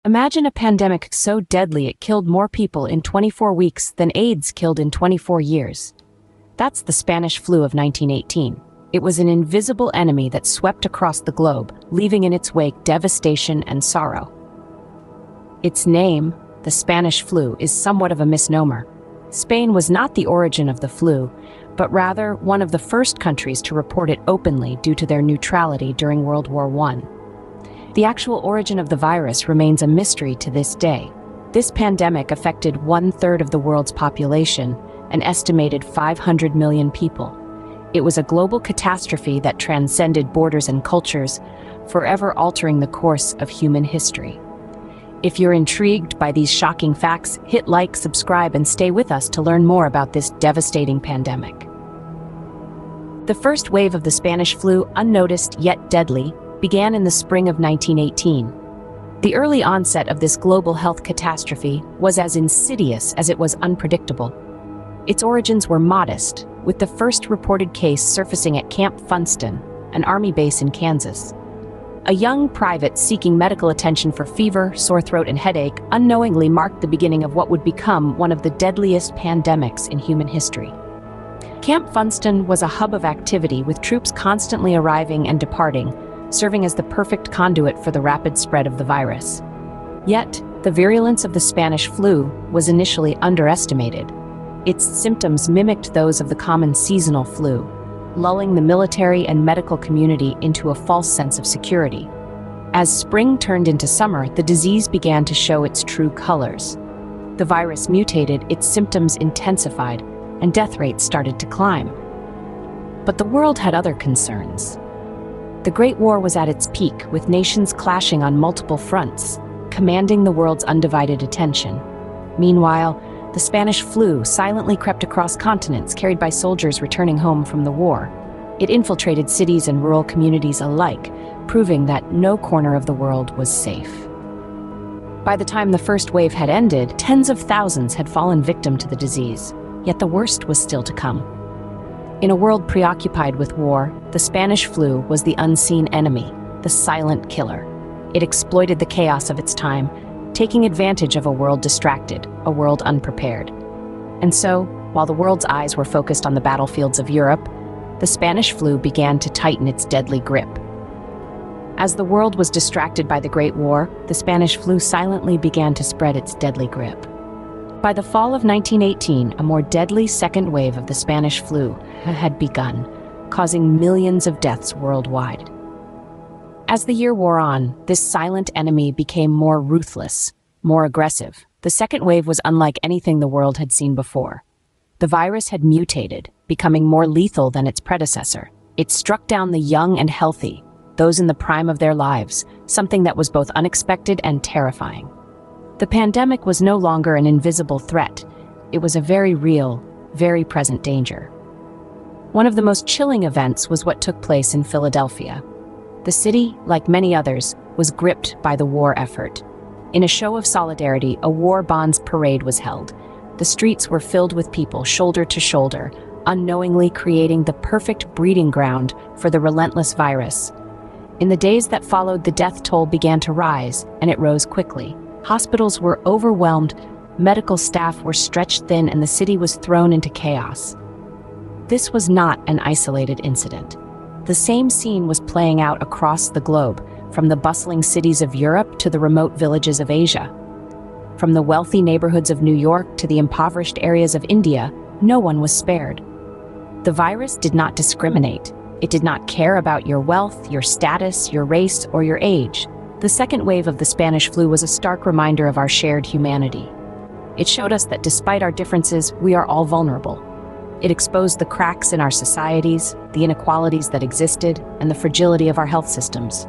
Imagine a pandemic so deadly it killed more people in 24 weeks than AIDS killed in 24 years. That's the Spanish flu of 1918. It was an invisible enemy that swept across the globe, leaving in its wake devastation and sorrow. Its name, the Spanish flu, is somewhat of a misnomer. Spain was not the origin of the flu, but rather one of the first countries to report it openly due to their neutrality during World War I. The actual origin of the virus remains a mystery to this day. This pandemic affected 1/3 of the world's population, an estimated 500 million people. It was a global catastrophe that transcended borders and cultures, forever altering the course of human history. If you're intrigued by these shocking facts, hit like, subscribe, and stay with us to learn more about this devastating pandemic. The first wave of the Spanish flu, unnoticed yet deadly, began in the spring of 1918. The early onset of this global health catastrophe was as insidious as it was unpredictable. Its origins were modest, with the first reported case surfacing at Camp Funston, an army base in Kansas. A young private seeking medical attention for fever, sore throat, and headache unknowingly marked the beginning of what would become one of the deadliest pandemics in human history. Camp Funston was a hub of activity with troops constantly arriving and departing, serving as the perfect conduit for the rapid spread of the virus. Yet, the virulence of the Spanish flu was initially underestimated. Its symptoms mimicked those of the common seasonal flu, lulling the military and medical community into a false sense of security. As spring turned into summer, the disease began to show its true colors. The virus mutated, its symptoms intensified, and death rates started to climb. But the world had other concerns. The Great War was at its peak, with nations clashing on multiple fronts, commanding the world's undivided attention. Meanwhile, the Spanish flu silently crept across continents, carried by soldiers returning home from the war. It infiltrated cities and rural communities alike, proving that no corner of the world was safe. By the time the first wave had ended, tens of thousands had fallen victim to the disease, yet the worst was still to come. In a world preoccupied with war, the Spanish flu was the unseen enemy, the silent killer. It exploited the chaos of its time, taking advantage of a world distracted, a world unprepared. And so, while the world's eyes were focused on the battlefields of Europe, the Spanish flu began to tighten its deadly grip. As the world was distracted by the Great War, the Spanish flu silently began to spread its deadly grip. By the fall of 1918, a more deadly second wave of the Spanish flu had begun, causing millions of deaths worldwide. As the year wore on, this silent enemy became more ruthless, more aggressive. The second wave was unlike anything the world had seen before. The virus had mutated, becoming more lethal than its predecessor. It struck down the young and healthy, those in the prime of their lives, something that was both unexpected and terrifying. The pandemic was no longer an invisible threat. It was a very real, very present danger. One of the most chilling events was what took place in Philadelphia. The city, like many others, was gripped by the war effort. In a show of solidarity, a war bonds parade was held. The streets were filled with people, shoulder to shoulder, unknowingly creating the perfect breeding ground for the relentless virus. In the days that followed, the death toll began to rise, and it rose quickly. Hospitals were overwhelmed, medical staff were stretched thin, and the city was thrown into chaos. This was not an isolated incident. The same scene was playing out across the globe, from the bustling cities of Europe to the remote villages of Asia. From the wealthy neighborhoods of New York to the impoverished areas of India, no one was spared. The virus did not discriminate. It did not care about your wealth, your status, your race, or your age. The second wave of the Spanish flu was a stark reminder of our shared humanity. It showed us that despite our differences, we are all vulnerable. It exposed the cracks in our societies, the inequalities that existed, and the fragility of our health systems.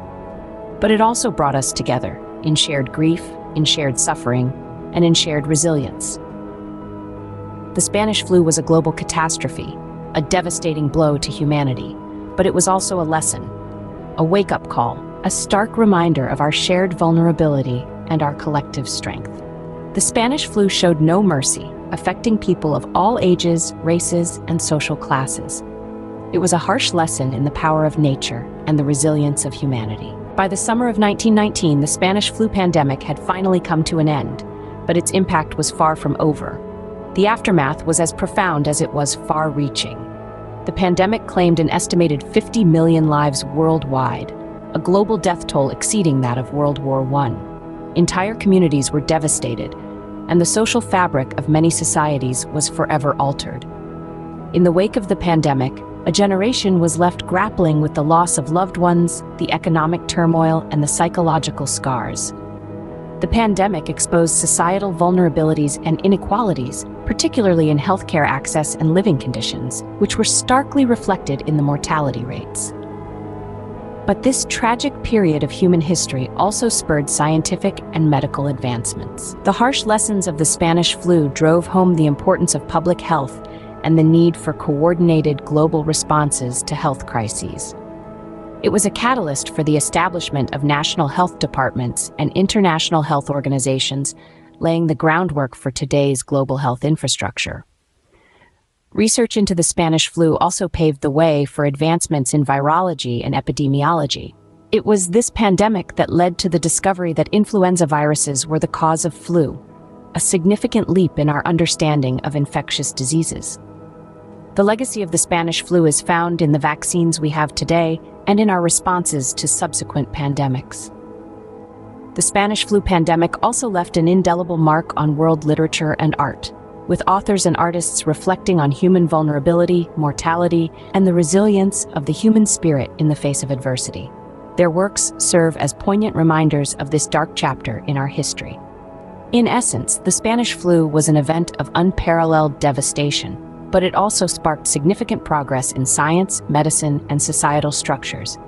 But it also brought us together, in shared grief, in shared suffering, and in shared resilience. The Spanish flu was a global catastrophe, a devastating blow to humanity, but it was also a lesson, a wake-up call, a stark reminder of our shared vulnerability and our collective strength. The Spanish flu showed no mercy, affecting people of all ages, races, and social classes. It was a harsh lesson in the power of nature and the resilience of humanity. By the summer of 1919, the Spanish flu pandemic had finally come to an end, but its impact was far from over. The aftermath was as profound as it was far-reaching. The pandemic claimed an estimated 50 million lives worldwide, a global death toll exceeding that of World War I. Entire communities were devastated, and the social fabric of many societies was forever altered. In the wake of the pandemic, a generation was left grappling with the loss of loved ones, the economic turmoil, and the psychological scars. The pandemic exposed societal vulnerabilities and inequalities, particularly in healthcare access and living conditions, which were starkly reflected in the mortality rates. But this tragic period of human history also spurred scientific and medical advancements. The harsh lessons of the Spanish flu drove home the importance of public health and the need for coordinated global responses to health crises. It was a catalyst for the establishment of national health departments and international health organizations, laying the groundwork for today's global health infrastructure. Research into the Spanish flu also paved the way for advancements in virology and epidemiology. It was this pandemic that led to the discovery that influenza viruses were the cause of flu, a significant leap in our understanding of infectious diseases. The legacy of the Spanish flu is found in the vaccines we have today and in our responses to subsequent pandemics. The Spanish flu pandemic also left an indelible mark on world literature and art, with authors and artists reflecting on human vulnerability, mortality, and the resilience of the human spirit in the face of adversity. Their works serve as poignant reminders of this dark chapter in our history. In essence, the Spanish flu was an event of unparalleled devastation, but it also sparked significant progress in science, medicine, and societal structures.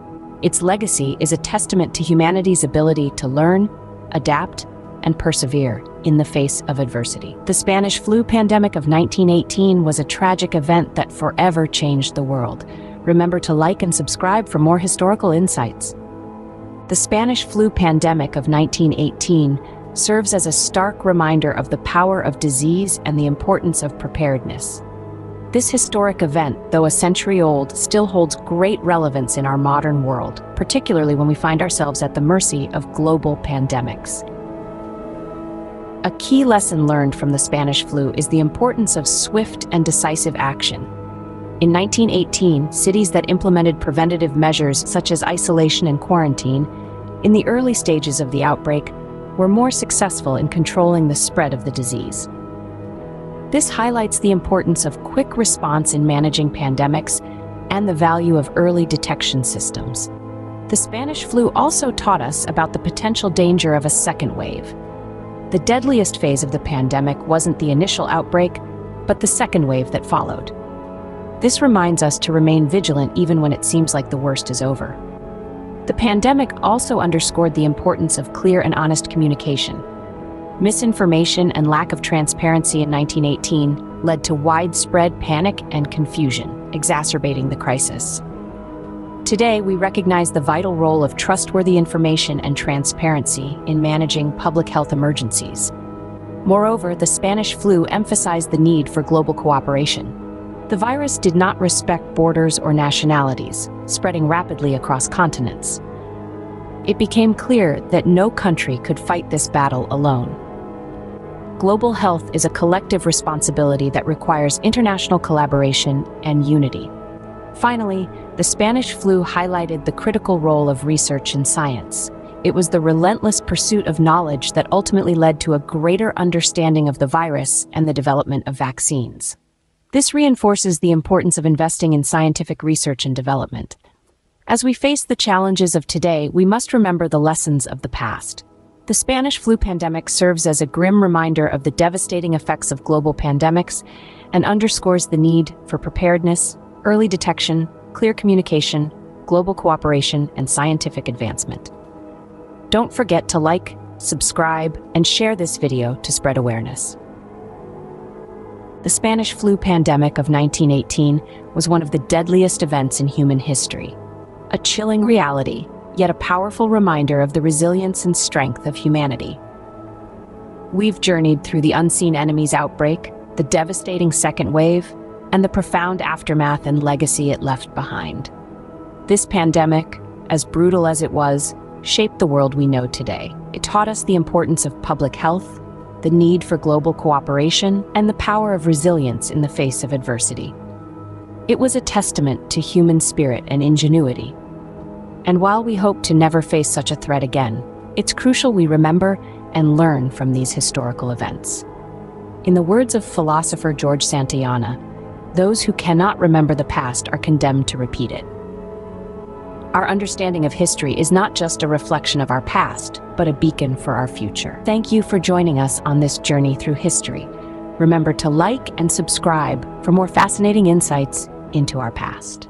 Its legacy is a testament to humanity's ability to learn, adapt, and persevere in the face of adversity. The Spanish flu pandemic of 1918 was a tragic event that forever changed the world. Remember to like and subscribe for more historical insights. The Spanish flu pandemic of 1918 serves as a stark reminder of the power of disease and the importance of preparedness. This historic event, though a century old, still holds great relevance in our modern world, particularly when we find ourselves at the mercy of global pandemics. A key lesson learned from the Spanish flu is the importance of swift and decisive action. In 1918, cities that implemented preventative measures such as isolation and quarantine, in the early stages of the outbreak, were more successful in controlling the spread of the disease. This highlights the importance of quick response in managing pandemics and the value of early detection systems. The Spanish flu also taught us about the potential danger of a second wave. The deadliest phase of the pandemic wasn't the initial outbreak, but the second wave that followed. This reminds us to remain vigilant even when it seems like the worst is over. The pandemic also underscored the importance of clear and honest communication. Misinformation and lack of transparency in 1918 led to widespread panic and confusion, exacerbating the crisis. Today, we recognize the vital role of trustworthy information and transparency in managing public health emergencies. Moreover, the Spanish flu emphasized the need for global cooperation. The virus did not respect borders or nationalities, spreading rapidly across continents. It became clear that no country could fight this battle alone. Global health is a collective responsibility that requires international collaboration and unity. Finally, the Spanish flu highlighted the critical role of research in science. It was the relentless pursuit of knowledge that ultimately led to a greater understanding of the virus and the development of vaccines. This reinforces the importance of investing in scientific research and development. As we face the challenges of today, we must remember the lessons of the past. The Spanish flu pandemic serves as a grim reminder of the devastating effects of global pandemics and underscores the need for preparedness, early detection, clear communication, global cooperation, and scientific advancement. Don't forget to like, subscribe, and share this video to spread awareness. The Spanish flu pandemic of 1918 was one of the deadliest events in human history. A chilling reality, yet a powerful reminder of the resilience and strength of humanity. We've journeyed through the unseen enemy's outbreak, the devastating second wave, and the profound aftermath and legacy it left behind. This pandemic, as brutal as it was, shaped the world we know today. It taught us the importance of public health, the need for global cooperation, and the power of resilience in the face of adversity. It was a testament to human spirit and ingenuity. And while we hope to never face such a threat again, it's crucial we remember and learn from these historical events. In the words of philosopher George Santayana, those who cannot remember the past are condemned to repeat it. Our understanding of history is not just a reflection of our past, but a beacon for our future. Thank you for joining us on this journey through history. Remember to like and subscribe for more fascinating insights into our past.